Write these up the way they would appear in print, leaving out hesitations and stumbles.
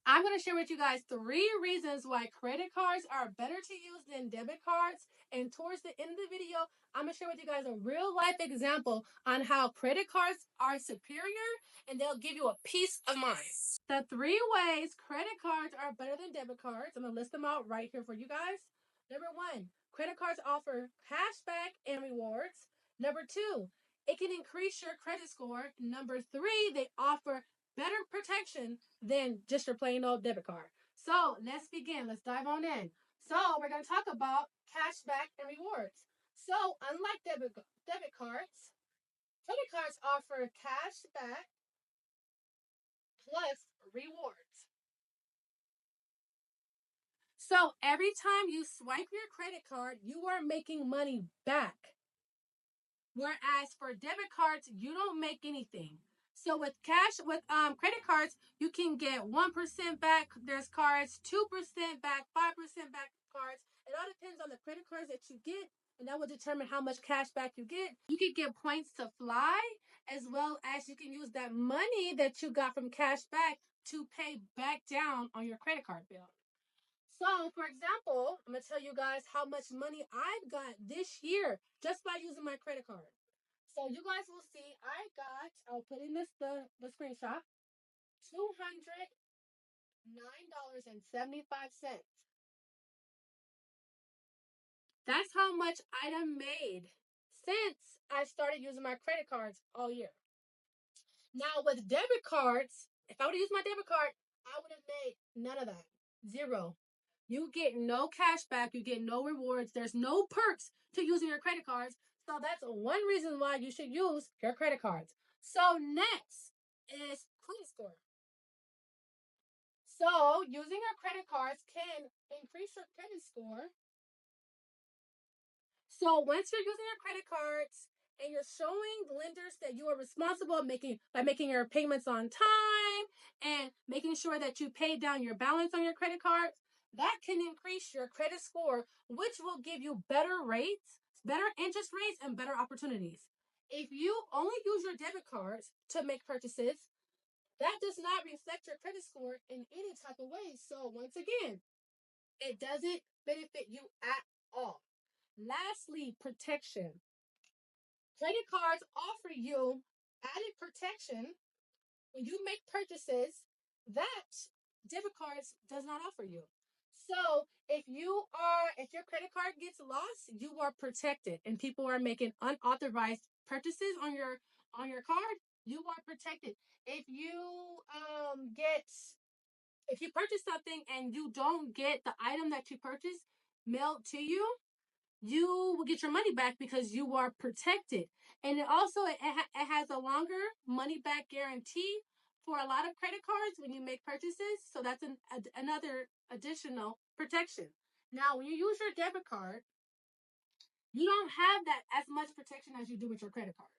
I'm going to share with you guys 3 reasons why credit cards are better to use than debit cards. And towards the end of the video, I'm going to share with you guys a real life example on how credit cards are superior and they'll give you a peace of mind. The 3 ways credit cards are better than debit cards, I'm going to list them out right here for you guys. Number 1, credit cards offer cashback and rewards. Number 2, it can increase your credit score. Number 3, they offer better protection than just your plain old debit card. So let's begin. Let's dive on in. So we're going to talk about cashback and rewards. So unlike debit cards, credit cards offer cashback plus rewards. So every time you swipe your credit card, you are making money back. Whereas for debit cards, you don't make anything. So with credit cards, you can get 1% back. There's cards 2% back, 5% back cards. It all depends on the credit cards that you get, and that will determine how much cash back you get. You can get points to fly, as well as you can use that money that you got from cash back to pay back down on your credit card bill. So, for example, I'm going to tell you guys how much money I've got this year just by using my credit card. So, you guys will see I'll put in the screenshot, $209.75. That's how much I done made since I started using my credit cards all year. Now, with debit cards, if I would have used my debit card, I would have made none of that. Zero. You get no cash back. You get no rewards. There's no perks to using your credit cards. So that's one reason why you should use your credit cards. So next is credit score. So using your credit cards can increase your credit score. So once you're using your credit cards and you're showing lenders that you are responsible by making your payments on time and making sure that you pay down your balance on your credit cards, that can increase your credit score, which will give you better rates, better interest rates, and better opportunities. If you only use your debit cards to make purchases, that does not reflect your credit score in any type of way. So once again, it doesn't benefit you at all. Lastly, protection. Credit cards offer you added protection when you make purchases that debit cards does not offer you. So if your credit card gets lost, you are protected, and people are making unauthorized purchases on your card, you are protected. If you purchase something and you don't get the item that you purchased mailed to you, you will get your money back because you are protected. And it has a longer money back guarantee for a lot of credit cards when you make purchases. So that's another additional protection. Now, when you use your debit card, you don't have that as much protection as you do with your credit card.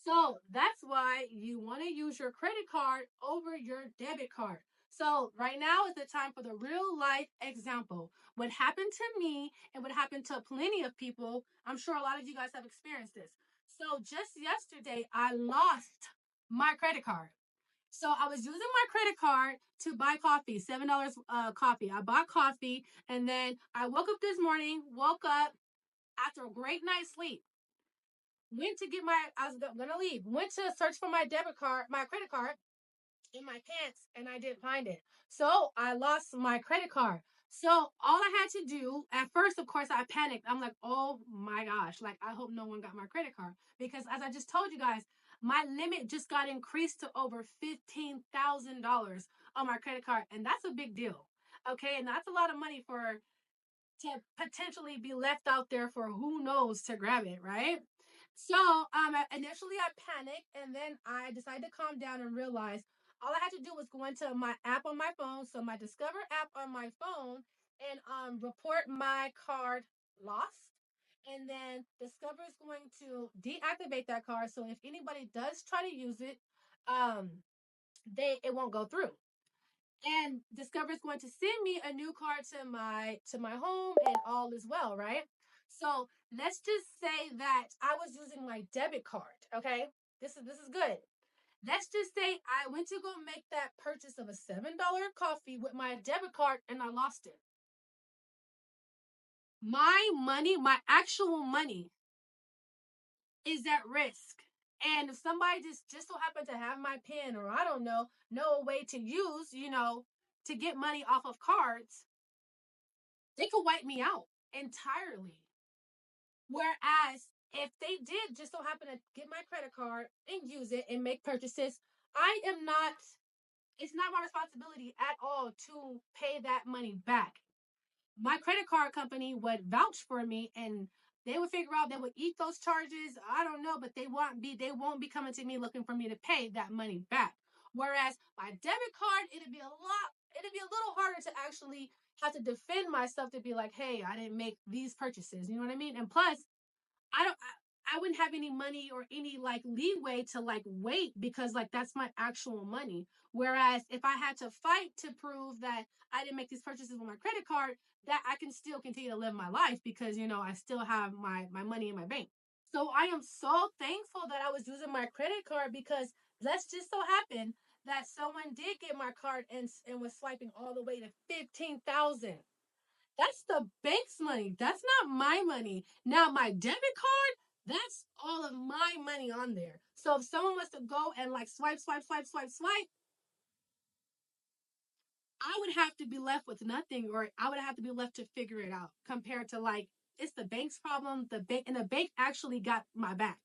So that's why you want to use your credit card over your debit card. So right now is the time for the real life example. What happened to me and what happened to plenty of people, I'm sure a lot of you guys have experienced this. So just yesterday, I lost my credit card. So I was using my credit card to buy coffee, $7 coffee. I bought coffee, and then I woke up after a great night's sleep. I was gonna leave. Went to search for my credit card in my pants, and I didn't find it. So I lost my credit card. So all I had to do, at first, of course, I panicked. I'm like, oh my gosh, like I hope no one got my credit card. Because as I just told you guys, my limit just got increased to over $15,000 on my credit card. And that's a big deal. Okay, and that's a lot of money to potentially be left out there for who knows to grab it, right? So initially I panicked, and then I decided to calm down and realize all I had to do was go into my app on my phone, so my Discover app on my phone, and report my card lost. And then Discover is going to deactivate that card. So if anybody does try to use it, um, it won't go through. And Discover is going to send me a new card to my home, and all is well, right? So let's just say that I was using my debit card. Okay, this is good. Let's just say I went to go make that purchase of a $7 coffee with my debit card and I lost it. My money, my actual money, is at risk. And if somebody just so happened to have my pin, or I don't know a way to use, to get money off of cards, they could wipe me out entirely. Whereas if they did just so happen to get my credit card and use it and make purchases, I am not, it's not my responsibility at all to pay that money back. My credit card company would vouch for me and they would figure out they would eat those charges. I don't know, but they won't be coming to me looking for me to pay that money back. Whereas my debit card, it'd be a little harder to actually have to defend myself to be like, hey, I didn't make these purchases. You know what I mean? And plus, I don't I wouldn't have any money or any like leeway to like wait because like that's my actual money. Whereas if I had to fight to prove that I didn't make these purchases with my credit card, that I can still continue to live my life because I still have my money in my bank. So I am so thankful that I was using my credit card because let's just so happen that someone did get my card and was swiping all the way to 15,000. That's the bank's money. That's not my money. Now, my debit card, that's all of my money on there. So if someone was to go and like swipe, swipe, swipe, swipe, swipe, I would have to be left with nothing, or I would have to be left to figure it out compared to like, it's the bank's problem. The bank actually got my back.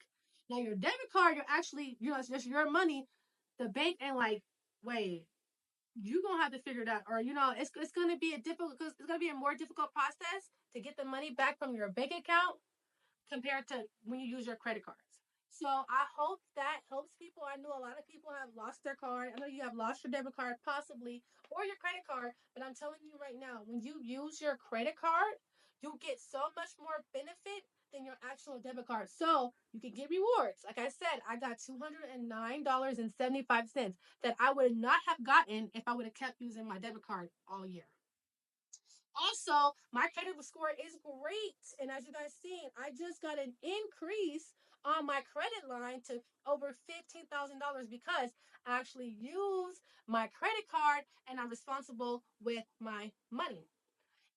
Now, your debit card, you're actually, it's just your money. The bank ain't like, wait, you're gonna have to figure it out, or it's gonna be a difficult, because it's gonna be a more difficult process to get the money back from your bank account compared to when you use your credit cards. So I hope that helps people. I know a lot of people have lost their card. I know you have lost your debit card, possibly, or your credit card. But I'm telling you right now, when you use your credit card, you get so much more benefit than your actual debit card. So you can get rewards. Like I said, I got $209.75 that I would not have gotten if I would have kept using my debit card all year. Also, my credit score is great. And as you guys seen, I just got an increase on my credit line to over $15,000 because I actually use my credit card and I'm responsible with my money.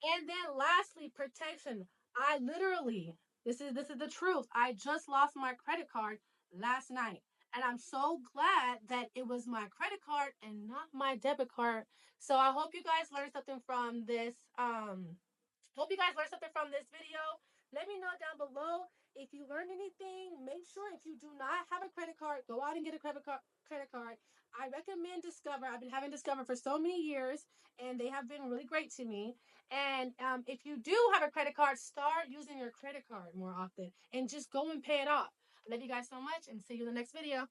And then lastly, protection. I literally, this is the truth. I just lost my credit card last night. And I'm so glad that it was my credit card and not my debit card. So I hope you guys learned something from this. Hope you guys learned something from this video. Let me know down below if you learned anything. Make sure if you do not have a credit card, go out and get a credit card. I recommend Discover. I've been having Discover for so many years, and they have been really great to me. And if you do have a credit card, start using your credit card more often and just go and pay it off. I love you guys so much, and see you in the next video.